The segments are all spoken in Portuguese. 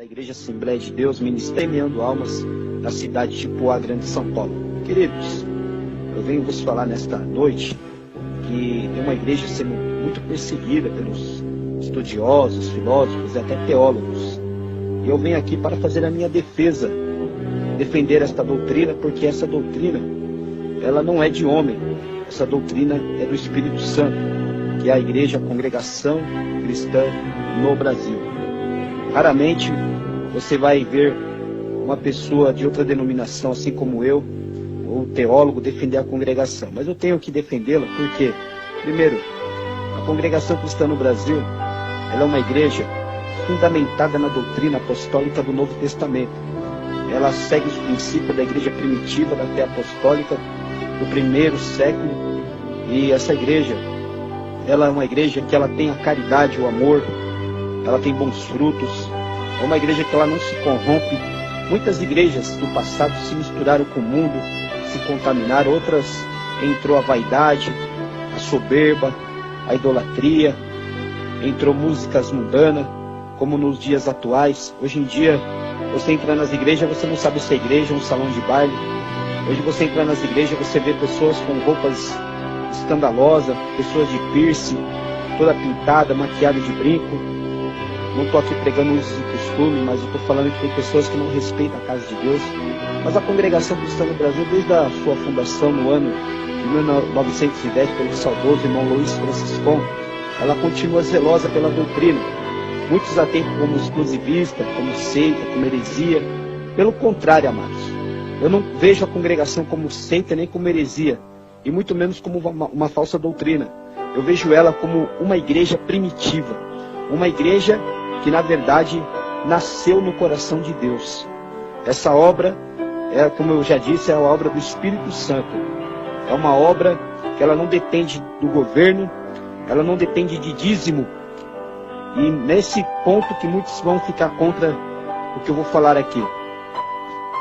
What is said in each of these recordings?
da Igreja Assembleia de Deus, Ministeriando Almas, na cidade de Poá Grande, São Paulo. Queridos, eu venho vos falar nesta noite que é uma igreja sendo muito perseguida pelos estudiosos, filósofos e até teólogos. E eu venho aqui para fazer a minha defesa, defender esta doutrina, porque essa doutrina, ela não é de homem, essa doutrina é do Espírito Santo, que é a igreja, a congregação cristã no Brasil. Raramente você vai ver uma pessoa de outra denominação, assim como eu, ou teólogo, defender a congregação. Mas eu tenho que defendê-la porque, primeiro, a congregação cristã no Brasil, ela é uma igreja fundamentada na doutrina apostólica do Novo Testamento. Ela segue os princípios da igreja primitiva, da fé apostólica, do primeiro século. E essa igreja, ela é uma igreja que ela tem a caridade, o amor, ela tem bons frutos. É uma igreja que ela não se corrompe. Muitas igrejas do passado se misturaram com o mundo, se contaminaram. Outras entrou a vaidade, a soberba, a idolatria, entrou músicas mundanas, como nos dias atuais. Hoje em dia, você entra nas igrejas, você não sabe se é igreja ou um salão de baile. Hoje você entra nas igrejas, você vê pessoas com roupas escandalosas, pessoas de piercing, toda pintada, maquiada de brinco. Não estou aqui pregando usos e costumes, mas eu estou falando que tem pessoas que não respeitam a casa de Deus. Mas a congregação cristã no Brasil, desde a sua fundação no ano de 1910, pelo saudoso irmão Luiz Franciscon, ela continua zelosa pela doutrina. Muitos a têm como exclusivista, como seita, como heresia. Pelo contrário, amados, eu não vejo a congregação como seita nem como heresia, e muito menos como uma falsa doutrina. Eu vejo ela como uma igreja primitiva, uma igreja que na verdade nasceu no coração de Deus. Essa obra, como eu já disse, é a obra do Espírito Santo. É uma obra que ela não depende do governo, ela não depende de dízimo. E nesse ponto que muitos vão ficar contra o que eu vou falar aqui.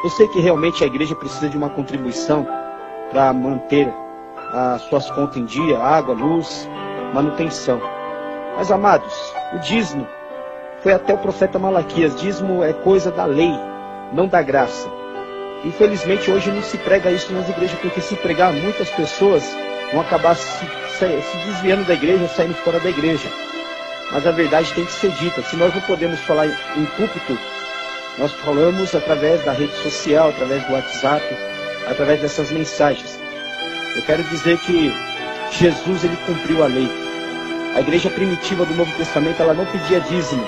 Eu sei que realmente a igreja precisa de uma contribuição para manter as suas contas em dia, água, luz, manutenção. Mas, amados, o dízimo foi até o profeta Malaquias. Dízimo é coisa da lei, não da graça. Infelizmente hoje não se prega isso nas igrejas, porque se pregar, muitas pessoas vão acabar se desviando da igreja, saindo fora da igreja. Mas a verdade tem que ser dita. Se nós não podemos falar em púlpito, nós falamos através da rede social, através do WhatsApp, através dessas mensagens. Eu quero dizer que Jesus, ele cumpriu a lei. A igreja primitiva do Novo Testamento, ela não pedia dízimo,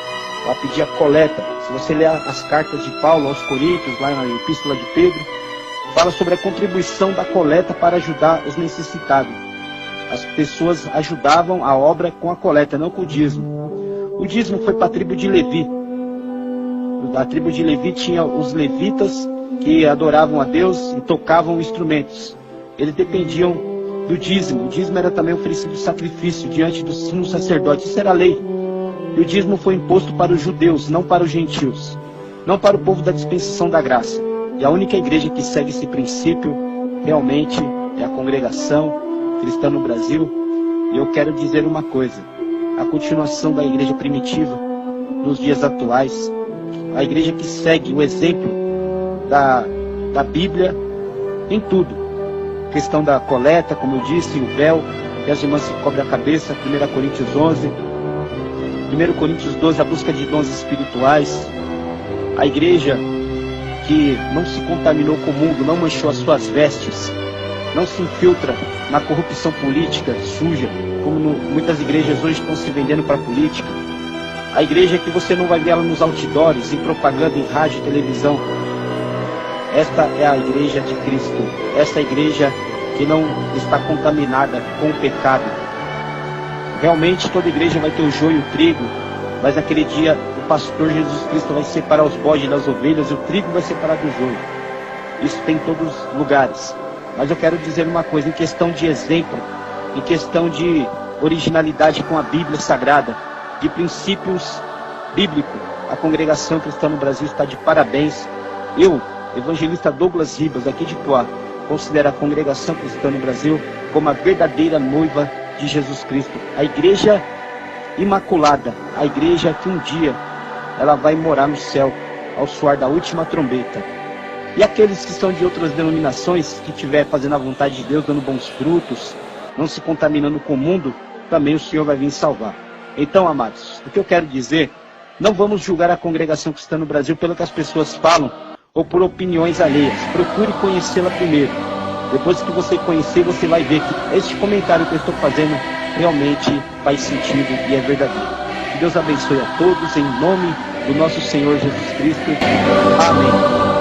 ela pedia coleta. Se você ler as cartas de Paulo aos Coríntios, lá na Epístola de Pedro, fala sobre a contribuição da coleta para ajudar os necessitados. As pessoas ajudavam a obra com a coleta, não com o dízimo. O dízimo foi para a tribo de Levi. A tribo de Levi tinha os levitas que adoravam a Deus e tocavam instrumentos. Eles dependiam do dízimo. O dízimo era também oferecido sacrifício diante do sumo sacerdote. Isso era a lei. E o dízimo foi imposto para os judeus, não para os gentios, não para o povo da dispensação da graça. E a única igreja que segue esse princípio realmente é a congregação cristã no Brasil. E eu quero dizer uma coisa: a continuação da igreja primitiva nos dias atuais, a igreja que segue o exemplo da Bíblia em tudo. A questão da coleta, como eu disse, o véu, que as irmãs se cobrem a cabeça, 1 Coríntios 11, 1 Coríntios 12, a busca de dons espirituais. A igreja que não se contaminou com o mundo, não manchou as suas vestes, não se infiltra na corrupção política suja, como muitas igrejas hoje estão se vendendo para a política. A igreja que você não vai ver ela nos outdoors, em propaganda, em rádio e televisão. Esta é a igreja de Cristo. Esta é a igreja que não está contaminada com o pecado. Realmente toda igreja vai ter o joio e o trigo, mas naquele dia o pastor Jesus Cristo vai separar os bodes das ovelhas e o trigo vai separar do joio. Isso tem em todos os lugares. Mas eu quero dizer uma coisa, em questão de exemplo, em questão de originalidade com a Bíblia Sagrada, de princípios bíblicos, a congregação cristã no Brasil está de parabéns. Eu, evangelista Douglas Ribas, aqui de Poá, considero a congregação cristã no Brasil como a verdadeira noiva de Jesus Cristo. A igreja imaculada, a igreja que um dia ela vai morar no céu ao soar da última trombeta. E aqueles que são de outras denominações, que estiver fazendo a vontade de Deus, dando bons frutos, não se contaminando com o mundo, também o Senhor vai vir salvar. Então, amados, o que eu quero dizer, não vamos julgar a congregação cristã no Brasil pelo que as pessoas falam ou por opiniões alheias. Procure conhecê-la primeiro. Depois que você conhecer, você vai ver que este comentário que eu estou fazendo realmente faz sentido e é verdadeiro. Que Deus abençoe a todos, em nome do nosso Senhor Jesus Cristo. Amém.